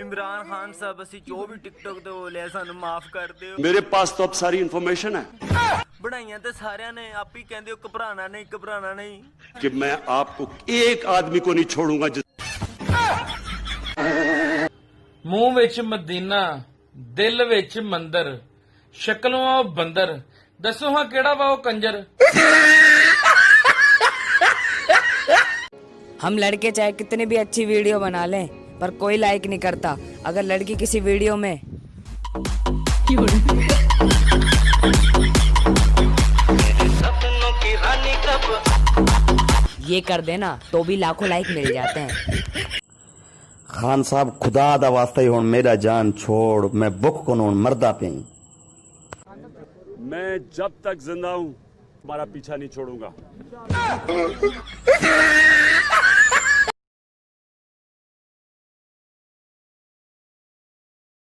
इमरान खान साहब ਅਸੀਂ ਜੋ ਵੀ ਟਿਕਟੌਕ ਤੇ ਬੋਲਿਆ ਸਾਨੂੰ ਮਾਫ ਕਰ ਦਿਓ। मेरे पास तो अब सारी इंफॉर्मेशन है ਬਣਾਈਆਂ ਤੇ ਸਾਰਿਆਂ ਨੇ ਆਪ ਹੀ ਕਹਿੰਦੇ ਹੋ ਘਬਰਾਣਾ ਨਹੀਂ कि मैं आपको एक आदमी को नहीं छोड़ूंगा ਮੂੰਹ ਵਿੱਚ ਮਦੀਨਾ ਦਿਲ ਵਿੱਚ ਮੰਦਰ ਸ਼ਕਲੋਂ ਉਹ ਬੰਦਰ ਦੱਸੋ ਹਾਂ ਕਿਹੜਾ ਵਾ ਉਹ ਕੰਜਰ। हम लड़के चाहे कितनी भी अच्छी वीडियो बना लें पर कोई लाइक नहीं करता अगर लड़की किसी वीडियो में ये कर देना तो भी लाखों लाइक मिल जाते हैं। खान साहब खुदा दा वास्ता ही हुण मेरा जान छोड़ मैं बुख को हुण मरदा पे मैं जब तक जिंदा हूं तुम्हारा पीछा नहीं छोड़ूंगा।